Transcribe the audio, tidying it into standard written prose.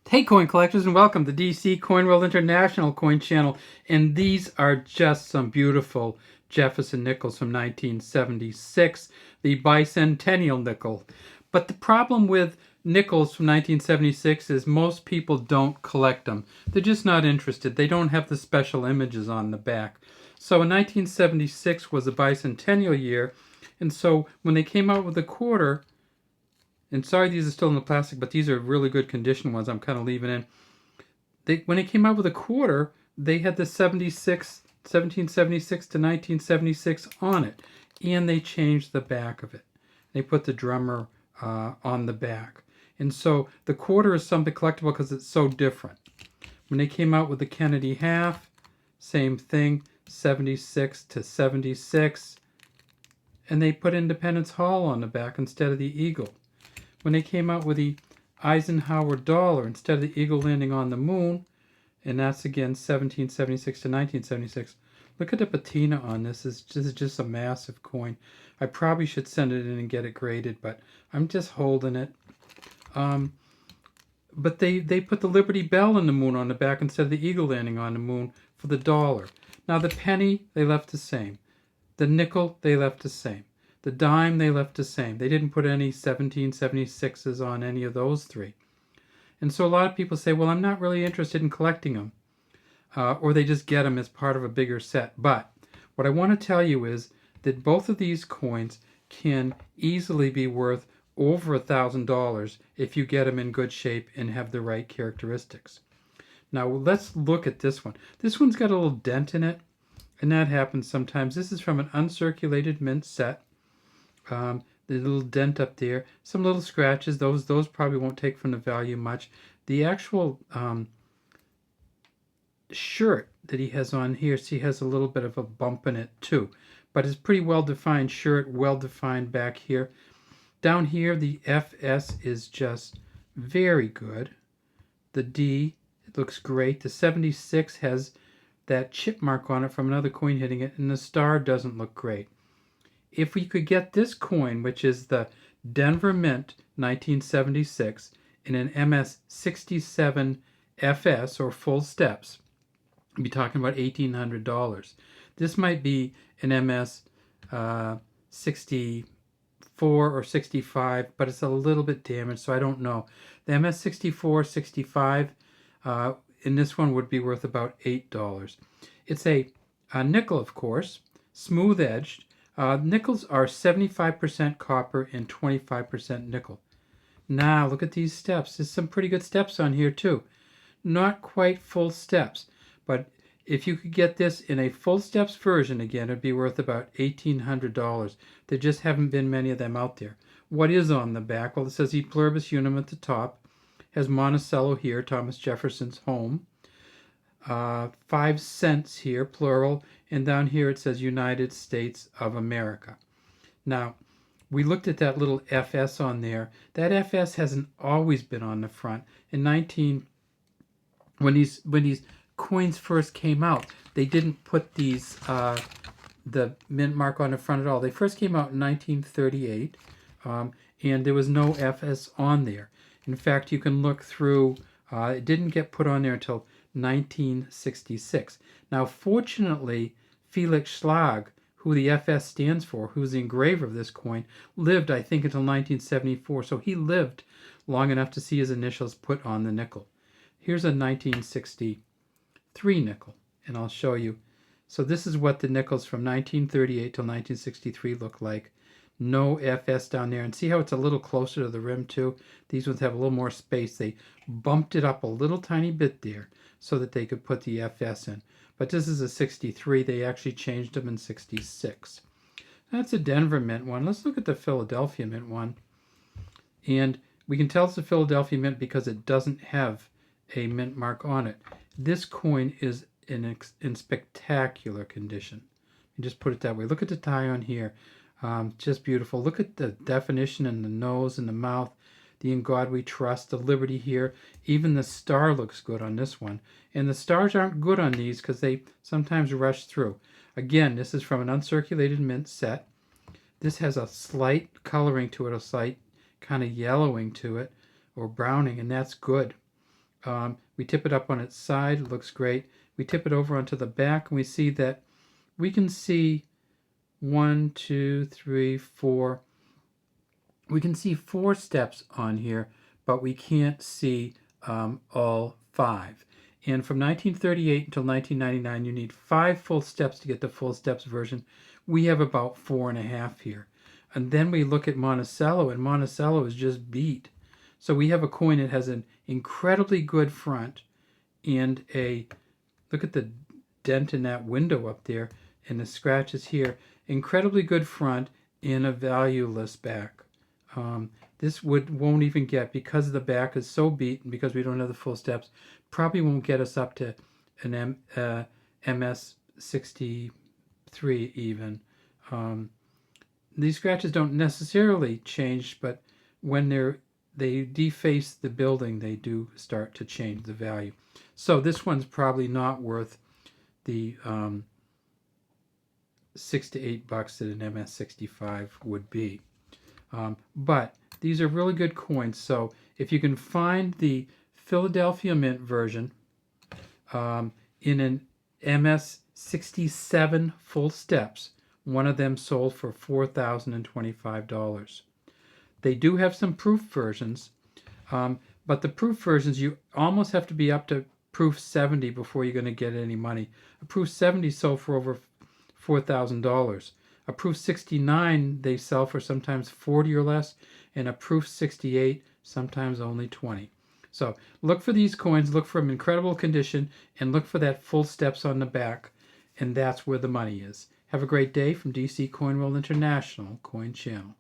Hey coin collectors, and welcome to DC Coin World International Coin Channel. And these are just some beautiful Jefferson nickels from 1976, the Bicentennial nickel. But the problem with nickels from 1976 is most people don't collect them. They're just not interested. They don't have the special images on the back. So in 1976 was the bicentennial year, and so when they came out with a quarter, and sorry these are still in the plastic, but these are really good condition ones I'm kind of leaving in. When they came out with a quarter, they had the 1776 to 1976 on it, and they changed the back of it. They put the drummer on the back. And so the quarter is something collectible because it's so different. When they came out with the Kennedy half, same thing, 76 to 76. And they put Independence Hall on the back instead of the eagle. When they came out with the Eisenhower dollar instead of the eagle landing on the moon, and that's again 1776 to 1976. Look at the patina on this. This is just a massive coin. I probably should send it in and get it graded, but I'm just holding it. But they put the Liberty Bell in the moon on the back instead of the eagle landing on the moon for the dollar. Now the penny, they left the same. The nickel, they left the same. The dime, they left the same. They didn't put any 1776s on any of those three. And so a lot of people say, well, I'm not really interested in collecting them. Or they just get them as part of a bigger set. But what I want to tell you is that both of these coins can easily be worth over $1,000 if you get them in good shape and have the right characteristics. Now let's look at this one. This one's got a little dent in it, and that happens sometimes. This is from an uncirculated mint set. The little dent up there, some little scratches. Those probably won't take from the value much. The actual shirt that he has on here, see, has a little bit of a bump in it too, but it's pretty well defined shirt, well defined back here. Down here, the FS is just very good. The D, it looks great. The 76 has that chip mark on it from another coin hitting it, and the star doesn't look great. If we could get this coin, which is the Denver Mint 1976, in an MS 67 FS or full steps, we'd be talking about $1,800. This might be an MS 64 or 65, but it's a little bit damaged, so I don't know. The MS 64, 65 in this one would be worth about $8. It's a nickel, of course, smooth edged. Nickels are 75% copper and 25% nickel. Now, look at these steps. There's some pretty good steps on here, too. Not quite full steps, but if you could get this in a full steps version, again, it'd be worth about $1,800. There just haven't been many of them out there. What is on the back? Well, it says E Pluribus Unum at the top. Has Monticello here, Thomas Jefferson's home. 5 cents here, plural, and down here it says United States of America. Now, we looked at that little FS on there. That FS hasn't always been on the front. When these coins first came out, they didn't put these the mint mark on the front at all. They first came out in 1938, and there was no FS on there. In fact, you can look through. It didn't get put on there until 1966. Now, fortunately, Felix Schlag, who the FS stands for, who's the engraver of this coin, lived, I think, until 1974. So he lived long enough to see his initials put on the nickel. Here's a 1963 nickel, and I'll show you. So this is what the nickels from 1938 till 1963 look like. No FS down there, and see how it's a little closer to the rim too? These ones have a little more space. They bumped it up a little tiny bit there so that they could put the FS in. But this is a 63. They actually changed them in 66. That's a Denver Mint one. Let's look at the Philadelphia Mint one. And we can tell it's a Philadelphia Mint because it doesn't have a mint mark on it. This coin is in spectacular condition. And just put it that way. Look at the tie on here. Just beautiful. Look at the definition in the nose and the mouth. The In God We Trust, the Liberty here. Even the star looks good on this one. And the stars aren't good on these because they sometimes rush through. Again, this is from an uncirculated mint set. This has a slight coloring to it, a slight kind of yellowing to it, or browning, and that's good. We tip it up on its side, it looks great. We tip it over onto the back, and we see that we can see 1, 2, 3, 4. We can see 4 steps on here, but we can't see all 5. And from 1938 until 1999, you need 5 full steps to get the full steps version. We have about 4.5 here. And then we look at Monticello, and Monticello is just beat. So we have a coin that has an incredibly good front and look at the dent in that window up there and the scratches here. Incredibly good front and a valueless back. This won't even get, because the back is so beat and because we don't have the full steps, probably won't get us up to an MS63 even. These scratches don't necessarily change, but when they deface the building, they do start to change the value. So this one's probably not worth the $6 to $8 that an MS65 would be. But these are really good coins. So if you can find the Philadelphia Mint version in an MS67 full steps, one of them sold for $4,025. They do have some proof versions, but the proof versions, you almost have to be up to proof 70 before you're going to get any money. A proof 70 sold for over $4,000. A proof 69 they sell for sometimes 40 or less, and a proof 68 sometimes only 20. So look for these coins, look for them in incredible condition, and look for that full steps on the back, and that's where the money is. Have a great day from DC Coin World International Coin Channel.